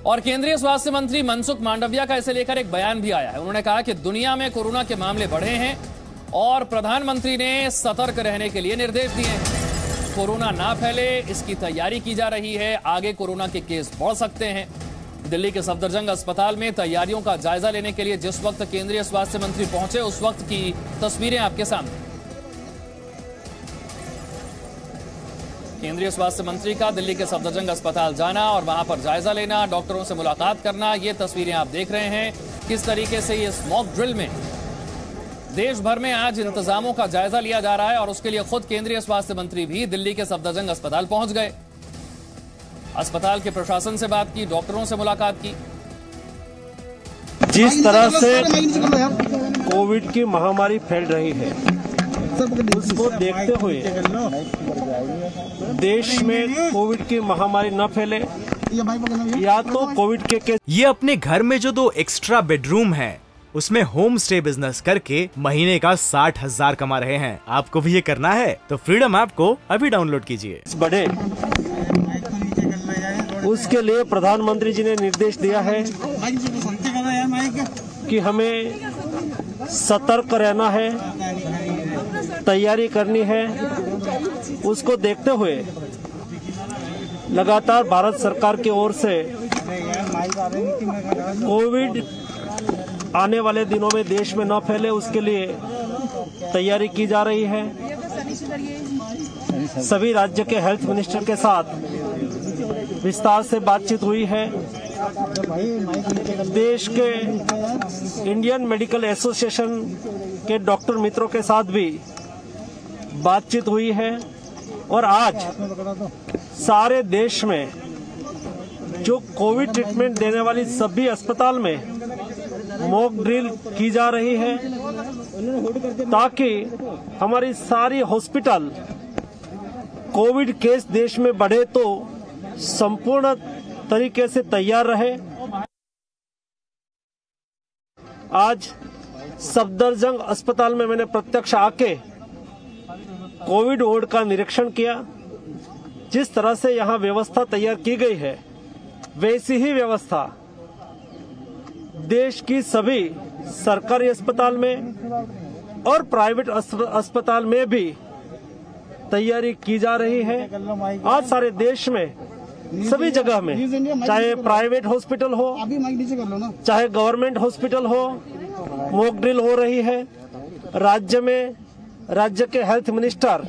और केंद्रीय स्वास्थ्य मंत्री मनसुख मांडविया का इसे लेकर एक बयान भी आया है। उन्होंने कहा कि दुनिया में कोरोना के मामले बढ़े हैं और प्रधानमंत्री ने सतर्क रहने के लिए निर्देश दिए हैं। कोरोना ना फैले इसकी तैयारी की जा रही है। आगे कोरोना के केस बढ़ सकते हैं। दिल्ली के सफदरजंग अस्पताल में तैयारियों का जायजा लेने के लिए जिस वक्त केंद्रीय स्वास्थ्य मंत्री पहुंचे उस वक्त की तस्वीरें आपके सामने। केंद्रीय स्वास्थ्य मंत्री का दिल्ली के सफदरजंग अस्पताल जाना और वहां पर जायजा लेना, डॉक्टरों से मुलाकात करना, ये तस्वीरें आप देख रहे हैं। किस तरीके से ये मॉक ड्रिल में देश भर में आज इंतजामों का जायजा लिया जा रहा है और उसके लिए खुद केंद्रीय स्वास्थ्य मंत्री भी दिल्ली के सफदरजंग अस्पताल पहुंच गए। अस्पताल के प्रशासन से बात की, डॉक्टरों से मुलाकात की। जिस तरह से कोविड की महामारी फैल रही है उसको देखते हुए देश में कोविड की महामारी न फैले या तो कोविड के केस। ये अपने घर में जो 2 एक्स्ट्रा बेडरूम है उसमें होम स्टे बिजनेस करके महीने का 60,000 कमा रहे हैं। आपको भी ये करना है तो फ्रीडम ऐप को अभी डाउनलोड कीजिए। बढ़े उसके लिए प्रधानमंत्री जी ने निर्देश दिया है कि हमें सतर्क रहना है, तैयारी करनी है। उसको देखते हुए लगातार भारत सरकार की ओर से कोविड आने वाले दिनों में देश में न फैले उसके लिए तैयारी की जा रही है। सभी राज्य के हेल्थ मिनिस्टर के साथ विस्तार से बातचीत हुई है। देश के इंडियन मेडिकल एसोसिएशन के डॉक्टर मित्रों के साथ भी बातचीत हुई है और आज सारे देश में जो कोविड ट्रीटमेंट देने वाली सभी अस्पताल में मॉक ड्रिल की जा रही है ताकि हमारी सारी हॉस्पिटल कोविड केस देश में बढ़े तो संपूर्ण तरीके से तैयार रहे। आज सफदरजंग अस्पताल में मैंने प्रत्यक्ष आके कोविड वार्ड का निरीक्षण किया। जिस तरह से यहाँ व्यवस्था तैयार की गई है वैसी ही व्यवस्था देश की सभी सरकारी अस्पताल में और प्राइवेट अस्पताल में भी तैयारी की जा रही है। आज सारे देश में सभी जगह में चाहे प्राइवेट हॉस्पिटल हो चाहे गवर्नमेंट हॉस्पिटल हो मॉक ड्रिल हो रही है। राज्य में राज्य के हेल्थ मिनिस्टर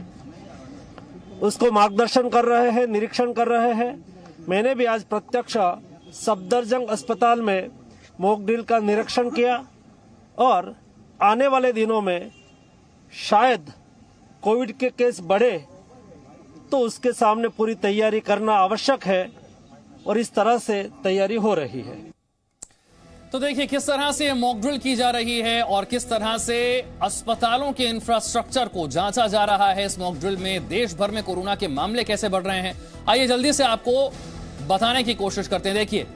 उसको मार्गदर्शन कर रहे हैं, निरीक्षण कर रहे हैं। मैंने भी आज प्रत्यक्ष सफदरजंग अस्पताल में मॉक ड्रिल का निरीक्षण किया और आने वाले दिनों में शायद कोविड के केस बढ़े तो उसके सामने पूरी तैयारी करना आवश्यक है और इस तरह से तैयारी हो रही है। तो देखिए किस तरह से मॉक ड्रिल की जा रही है और किस तरह से अस्पतालों के इंफ्रास्ट्रक्चर को जांचा जा रहा है। इस मॉक ड्रिल में देश भर में कोरोना के मामले कैसे बढ़ रहे हैं, आइए जल्दी से आपको बताने की कोशिश करते हैं। देखिए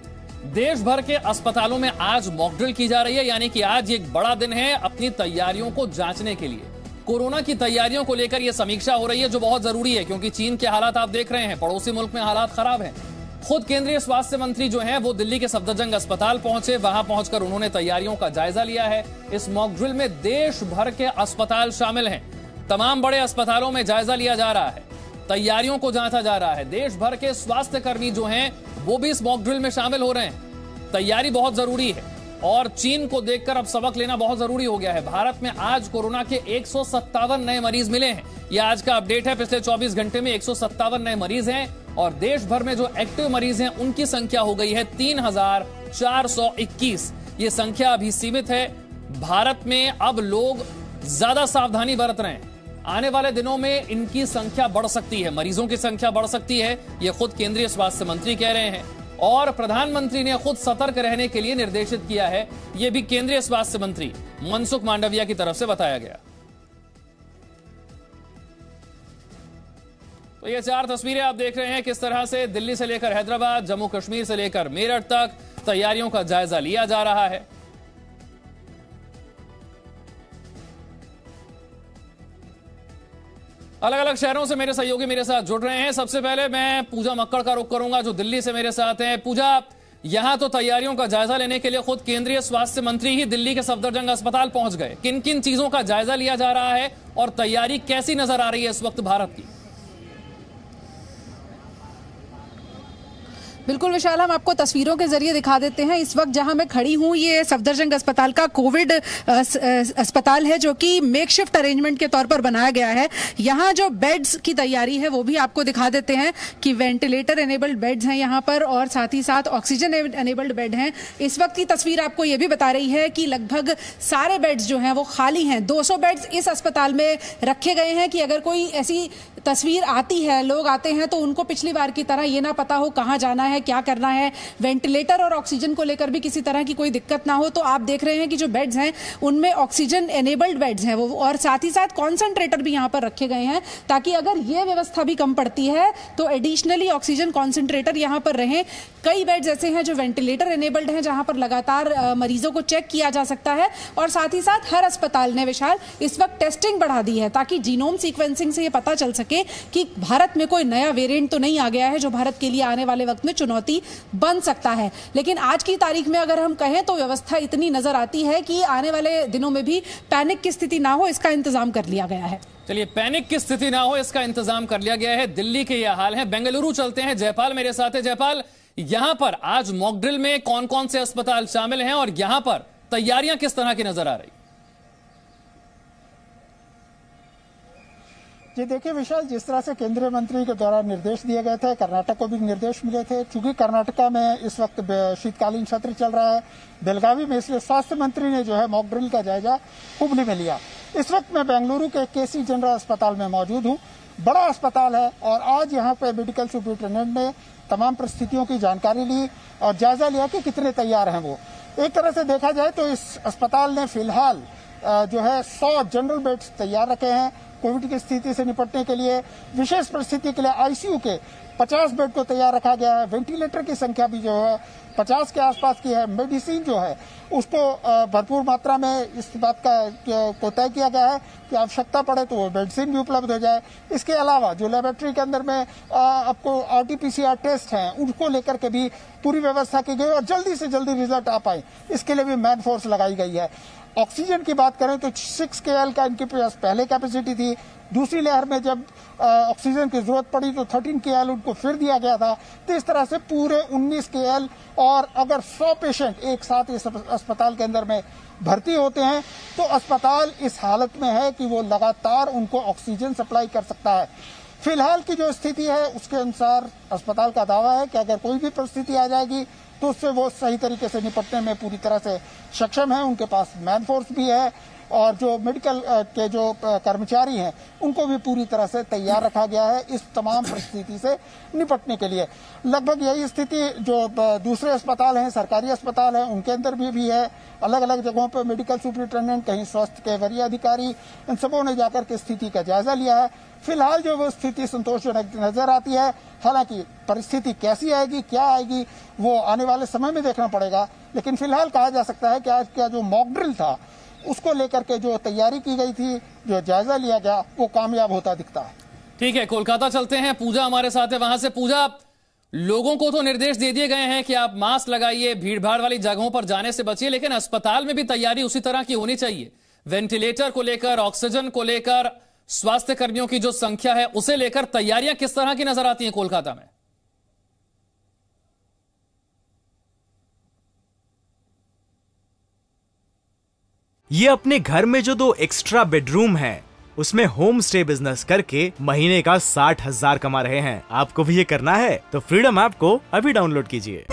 देश भर के अस्पतालों में आज मॉक ड्रिल की जा रही है, यानी कि आज एक बड़ा दिन है अपनी तैयारियों को जांचने के लिए। कोरोना की तैयारियों को लेकर यह समीक्षा हो रही है जो बहुत जरूरी है, क्योंकि चीन के हालात आप देख रहे हैं, पड़ोसी मुल्क में हालात खराब हैं। खुद केंद्रीय स्वास्थ्य मंत्री जो हैं वो दिल्ली के सफदरजंग अस्पताल पहुंचे, वहां पहुंचकर उन्होंने तैयारियों का जायजा लिया है। इस मॉक ड्रिल में देश भर के अस्पताल शामिल हैं। तमाम बड़े अस्पतालों में जायजा लिया जा रहा है, तैयारियों को जांचा जा रहा है। देश भर के स्वास्थ्य कर्मी जो हैं वो भी इस मॉक ड्रिल में शामिल हो रहे हैं। तैयारी बहुत जरूरी है और चीन को देखकर अब सबक लेना बहुत जरूरी हो गया है। भारत में आज कोरोना के 157 नए मरीज मिले हैं। यह आज का अपडेट है। पिछले 24 घंटे में 157 नए मरीज हैं और देश भर में जो एक्टिव मरीज हैं उनकी संख्या हो गई है 3,421। ये संख्या अभी सीमित है। भारत में अब लोग ज्यादा सावधानी बरत रहे हैं। आने वाले दिनों में इनकी संख्या बढ़ सकती है, मरीजों की संख्या बढ़ सकती है, ये खुद केंद्रीय स्वास्थ्य मंत्री कह रहे हैं और प्रधानमंत्री ने खुद सतर्क रहने के लिए निर्देशित किया है। यह भी केंद्रीय स्वास्थ्य मंत्री मनसुख मांडविया की तरफ से बताया गया। तो ये 4 तस्वीरें आप देख रहे हैं किस तरह से दिल्ली से लेकर हैदराबाद, जम्मू कश्मीर से लेकर मेरठ तक तैयारियों का जायजा लिया जा रहा है। अलग अलग शहरों से मेरे सहयोगी मेरे साथ जुड़ रहे हैं। सबसे पहले मैं पूजा मक्कड़ का रुख करूंगा जो दिल्ली से मेरे साथ हैं। पूजा, यहां तो तैयारियों का जायजा लेने के लिए खुद केंद्रीय स्वास्थ्य मंत्री ही दिल्ली के सफदरजंग अस्पताल पहुंच गए। किन किन चीजों का जायजा लिया जा रहा है और तैयारी कैसी नजर आ रही है इस वक्त भारत की? बिल्कुल विशाल, हम आपको तस्वीरों के जरिए दिखा देते हैं। इस वक्त जहां मैं खड़ी हूं ये सफदरजंग अस्पताल का कोविड अस्पताल है, जो कि मेकशिफ्ट अरेंजमेंट के तौर पर बनाया गया है। यहां जो बेड्स की तैयारी है वो भी आपको दिखा देते हैं कि वेंटिलेटर एनेबल्ड बेड्स हैं यहां पर, और साथ ही साथ ऑक्सीजन एनेबल्ड बेड हैं। इस वक्त की तस्वीर आपको ये भी बता रही है कि लगभग सारे बेड्स जो हैं वो खाली हैं। 200 बेड्स इस अस्पताल में रखे गए हैं कि अगर कोई ऐसी तस्वीर आती है, लोग आते हैं तो उनको पिछली बार की तरह ये ना पता हो कहाँ जाना है, क्या करना है, वेंटिलेटर और ऑक्सीजन को लेकर भी किसी तरह की कोई दिक्कत ना हो। तो आप देख रहे हैं कि जो बेड्स हैं उनमें ऑक्सीजन एनेबल्ड बेड्स हैं वो, और साथ ही साथ कॉन्सेंट्रेटर भी यहां पर रखे गए हैं ताकि अगर ये व्यवस्था भी कम पड़ती है तो एडिशनली ऑक्सीजन कॉन्सेंट्रेटर यहां पर रहें। कई बेड्स ऐसे हैं जो वेंटिलेटर एनेबल्ड हैं, जहां पर लगातार मरीजों को चेक किया जा सकता है। और साथ ही साथ हर अस्पताल ने विशाल इस वक्त टेस्टिंग बढ़ा दी है ताकि जीनोम सीक्वेंसिंग से ये पता चल सके कि भारत में कोई नया वेरिएंट तो नहीं आ गया है जो भारत के लिए आने वाले वक्त में चुनौती बन सकता है। लेकिन आज की तारीख में अगर हम कहें तो व्यवस्था इतनी नजर आती है कि आने वाले दिनों में भी पैनिक की स्थिति ना हो, इसका इंतजाम कर लिया गया है। चलिए, पैनिक की स्थिति ना हो इसका इंतजाम कर लिया गया है। दिल्ली के यह हाल है। बेंगलुरु चलते हैं, जयपाल मेरे साथ है। जयपाल, यहां पर आज मॉक ड्रिल में कौन कौन से अस्पताल शामिल हैं और यहां पर तैयारियां किस तरह की नजर आ रही? जी देखिए विशाल, जिस तरह से केंद्रीय मंत्री के द्वारा निर्देश दिए गए थे, कर्नाटक को भी निर्देश मिले थे। चूंकि कर्नाटका में इस वक्त शीतकालीन सत्र चल रहा है बेलगावी में, इसलिए स्वास्थ्य मंत्री ने जो है मॉक ड्रिल का जायजा हुबली में लिया। इस वक्त मैं बेंगलुरु के केसी जनरल अस्पताल में मौजूद हूँ। बड़ा अस्पताल है और आज यहाँ पे मेडिकल सुपरिटेंडेंट ने तमाम परिस्थितियों की जानकारी ली और जायजा लिया कि कितने तैयार हैं वो। एक तरह से देखा जाए तो इस अस्पताल ने फिलहाल जो है 100 जनरल बेड्स तैयार रखे हैं कोविड की स्थिति से निपटने के लिए। विशेष परिस्थिति के लिए आईसीयू के 50 बेड को तैयार रखा गया है। वेंटिलेटर की संख्या भी जो है 50 के आसपास की है। मेडिसिन जो है उसको भरपूर मात्रा में इस बात को तय किया गया है कि आवश्यकता पड़े तो वो मेडिसिन भी उपलब्ध हो जाए। इसके अलावा जो लेबोरेटरी के अंदर में आपको RT-PCR टेस्ट हैं उनको लेकर के भी पूरी व्यवस्था की गई और जल्दी से जल्दी रिजल्ट आ पाए इसके लिए भी मैन फोर्स लगाई गई है। ऑक्सीजन की बात करें तो 6 KL का इनके पास पहले कैपेसिटी थी। दूसरी लहर में जब ऑक्सीजन की जरूरत पड़ी तो 13 KL उनको फिर दिया गया था। तो इस तरह से पूरे 19 KL, और अगर 100 पेशेंट एक साथ इस अस्पताल के अंदर में भर्ती होते हैं तो अस्पताल इस हालत में है कि वो लगातार उनको ऑक्सीजन सप्लाई कर सकता है। फिलहाल की जो स्थिति है उसके अनुसार अस्पताल का दावा है कि अगर कोई भी परिस्थिति आ जाएगी तो उससे वो सही तरीके से निपटने में पूरी तरह से सक्षम है। उनके पास मैन फोर्स भी है और जो मेडिकल के जो कर्मचारी हैं उनको भी पूरी तरह से तैयार रखा गया है इस तमाम परिस्थिति से निपटने के लिए। लगभग यही स्थिति जो दूसरे अस्पताल हैं, सरकारी अस्पताल हैं, उनके अंदर भी है। अलग अलग जगहों पर मेडिकल सुपरिटेंडेंट, कहीं स्वास्थ्य के वरीय अधिकारी, इन सबों ने जाकर के स्थिति का जायजा लिया है। फिलहाल जो वो स्थिति संतोषजनक नजर आती है। हालांकि परिस्थिति कैसी आएगी, क्या आएगी, वो आने वाले समय में देखना पड़ेगा। लेकिन फिलहाल कहा जा सकता है कि आज का जो मॉक ड्रिल था उसको लेकर के जो तैयारी की गई थी, जो जायजा लिया गया, वो कामयाब होता दिखता है। ठीक है, कोलकाता चलते हैं। पूजा हमारे साथ है, वहां से। पूजा, लोगों को तो निर्देश दे दिए गए हैं कि आप मास्क लगाइए, भीड़भाड़ वाली जगहों पर जाने से बचिए, लेकिन अस्पताल में भी तैयारी उसी तरह की होनी चाहिए। वेंटिलेटर को लेकर, ऑक्सीजन को लेकर, स्वास्थ्य कर्मियों की जो संख्या है उसे लेकर तैयारियां किस तरह की नजर आती हैं कोलकाता में? ये अपने घर में जो 2 एक्स्ट्रा बेडरूम है उसमें होम स्टे बिजनेस करके महीने का 60,000 कमा रहे हैं। आपको भी ये करना है तो फ्रीडम ऐप को अभी डाउनलोड कीजिए।